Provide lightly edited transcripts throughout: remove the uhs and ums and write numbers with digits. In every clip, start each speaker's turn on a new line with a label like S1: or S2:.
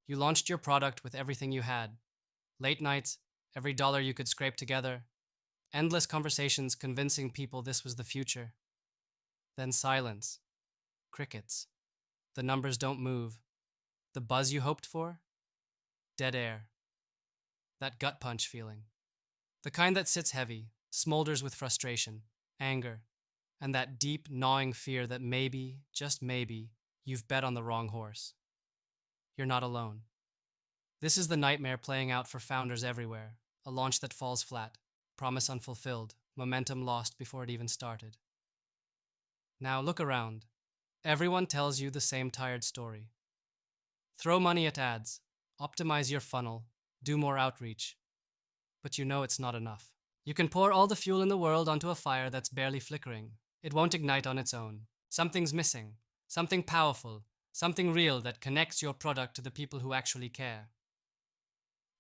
S1: You launched your product with everything you had: late nights, every dollar you could scrape together, endless conversations convincing people this was the future. Then silence, crickets. The numbers don't move. The buzz you hoped for? Dead air. That gut punch feeling. The kind that sits heavy, smolders with frustration, anger, and that deep, gnawing fear that maybe, just maybe, you've bet on the wrong horse. You're not alone. This is the nightmare playing out for founders everywhere: a launch that falls flat, promise unfulfilled, momentum lost before it even started. Now look around. Everyone tells you the same tired story. Throw money at ads, optimize your funnel, do more outreach. But you know it's not enough. You can pour all the fuel in the world onto a fire that's barely flickering. It won't ignite on its own. Something's missing. Something powerful. Something real that connects your product to the people who actually care.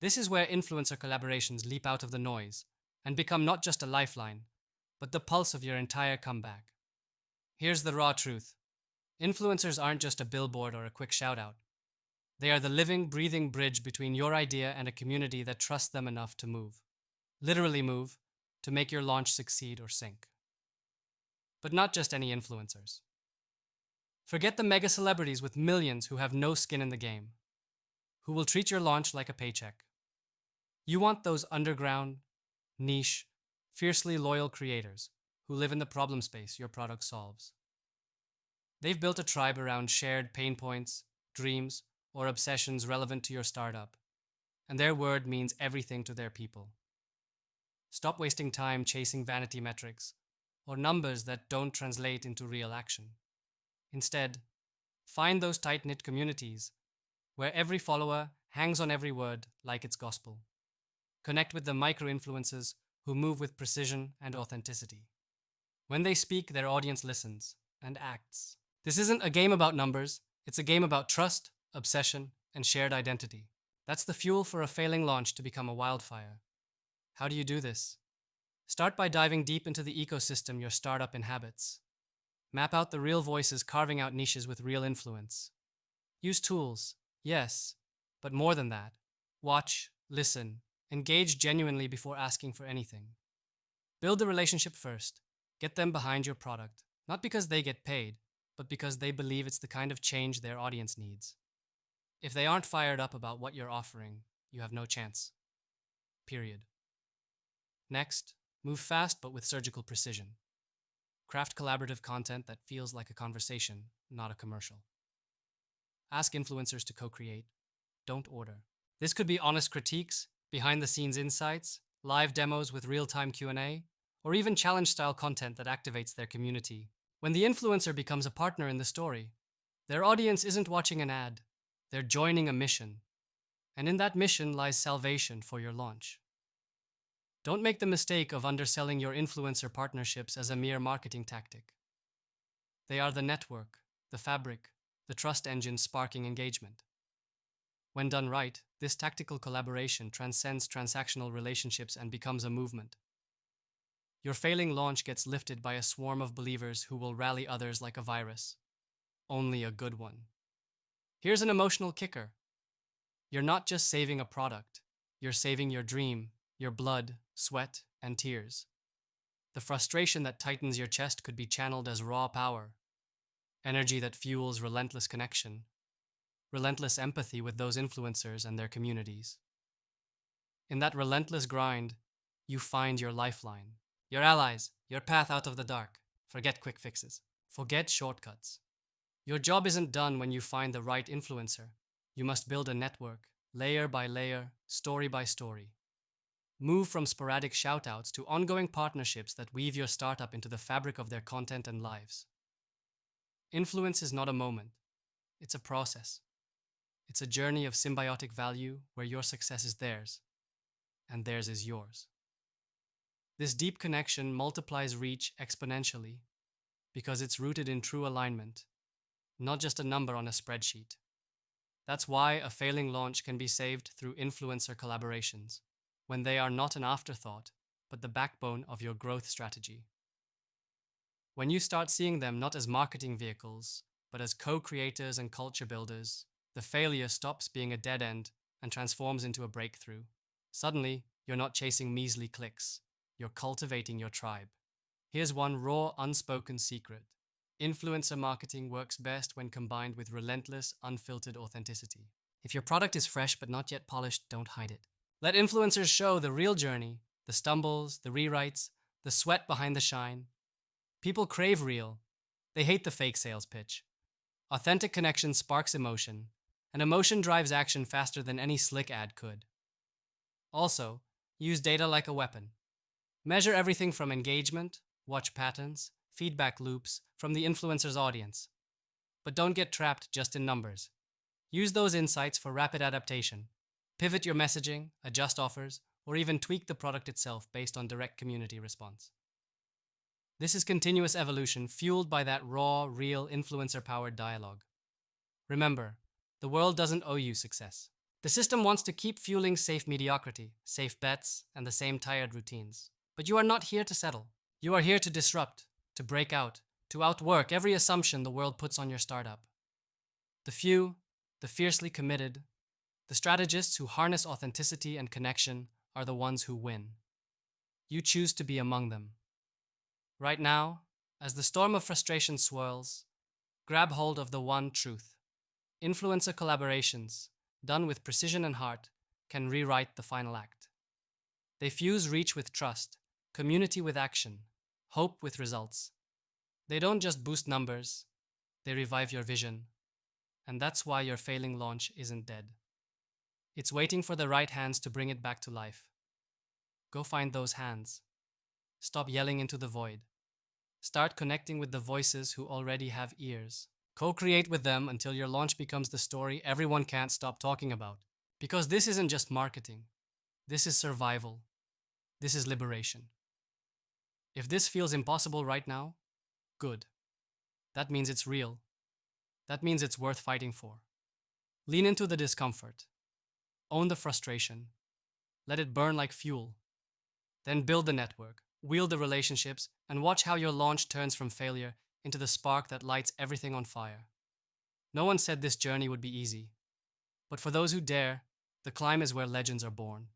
S1: This is where influencer collaborations leap out of the noise and become not just a lifeline, but the pulse of your entire comeback. Here's the raw truth: influencers aren't just a billboard or a quick shout out. They are the living, breathing bridge between your idea and a community that trusts them enough to move. Literally move, to make your launch succeed or sink. But not just any influencers. Forget the mega celebrities with millions who have no skin in the game, who will treat your launch like a paycheck. You want those underground, niche, fiercely loyal creators who live in the problem space your product solves. They've built a tribe around shared pain points, dreams, or obsessions relevant to your startup, and their word means everything to their people. Stop wasting time chasing vanity metrics or numbers that don't translate into real action. Instead, find those tight-knit communities where every follower hangs on every word like it's gospel. Connect with the micro-influencers who move with precision and authenticity. When they speak, their audience listens and acts. This isn't a game about numbers, it's a game about trust, obsession, and shared identity. That's the fuel for a failing launch to become a wildfire. How do you do this? Start by diving deep into the ecosystem your startup inhabits. Map out the real voices carving out niches with real influence. Use tools, yes, but more than that. Watch, listen, engage genuinely before asking for anything. Build the relationship first. Get them behind your product, not because they get paid, but because they believe it's the kind of change their audience needs. If they aren't fired up about what you're offering, you have no chance. Period. Next, move fast but with surgical precision. Craft collaborative content that feels like a conversation, not a commercial. Ask influencers to co-create. Don't order. This could be honest critiques, behind-the-scenes insights, live demos with real-time Q&A, or even challenge-style content that activates their community. When the influencer becomes a partner in the story, their audience isn't watching an ad. They're joining a mission. And in that mission lies salvation for your launch. Don't make the mistake of underselling your influencer partnerships as a mere marketing tactic. They are the network, the fabric, the trust engine sparking engagement. When done right, this tactical collaboration transcends transactional relationships and becomes a movement. Your failing launch gets lifted by a swarm of believers who will rally others like a virus. Only a good one. Here's an emotional kicker. You're not just saving a product, you're saving your dream, your blood, sweat, and tears. The frustration that tightens your chest could be channeled as raw power, energy that fuels relentless connection, relentless empathy with those influencers and their communities. In that relentless grind, you find your lifeline, your allies, your path out of the dark. Forget quick fixes. Forget shortcuts. Your job isn't done when you find the right influencer. You must build a network, layer by layer, story by story. Move from sporadic shoutouts to ongoing partnerships that weave your startup into the fabric of their content and lives. Influence is not a moment. It's a process. It's a journey of symbiotic value where your success is theirs, and theirs is yours. This deep connection multiplies reach exponentially because it's rooted in true alignment, not just a number on a spreadsheet. That's why a failing launch can be saved through influencer collaborations, when they are not an afterthought, but the backbone of your growth strategy. When you start seeing them not as marketing vehicles, but as co-creators and culture builders, The failure stops being a dead end and transforms into a breakthrough. Suddenly, you're not chasing measly clicks, you're cultivating your tribe. Here's one raw, unspoken secret: influencer marketing works best when combined with relentless, unfiltered authenticity. If your product is fresh but not yet polished, don't hide it. Let influencers show the real journey, the stumbles, the rewrites, the sweat behind the shine. People crave real. They hate the fake sales pitch. Authentic connection sparks emotion, and emotion drives action faster than any slick ad could. Also, use data like a weapon. Measure everything from engagement, watch patterns, feedback loops from the influencer's audience. But don't get trapped just in numbers. Use those insights for rapid adaptation. Pivot your messaging, adjust offers, or even tweak the product itself based on direct community response. This is continuous evolution fueled by that raw, real, influencer powered dialogue. Remember, the world doesn't owe you success. The system wants to keep fueling safe mediocrity, safe bets, and the same tired routines. But you are not here to settle. You are here to disrupt, to break out, to outwork every assumption the world puts on your startup. The few, the fiercely committed, the strategists who harness authenticity and connection are the ones who win. You choose to be among them. Right now, as the storm of frustration swirls, grab hold of the one truth. Influencer collaborations, done with precision and heart, can rewrite the final act. They fuse reach with trust, community with action, hope with results. They don't just boost numbers, they revive your vision. And that's why your failing launch isn't dead. It's waiting for the right hands to bring it back to life. Go find those hands. Stop yelling into the void. Start connecting with the voices who already have ears. Co-create with them until your launch becomes the story everyone can't stop talking about. Because this isn't just marketing. This is survival. This is liberation. If this feels impossible right now, good. That means it's real. That means it's worth fighting for. Lean into the discomfort. Own the frustration. Let it burn like fuel. Then build the network, wield the relationships, and watch how your launch turns from failure into the spark that lights everything on fire. No one said this journey would be easy. But for those who dare, the climb is where legends are born.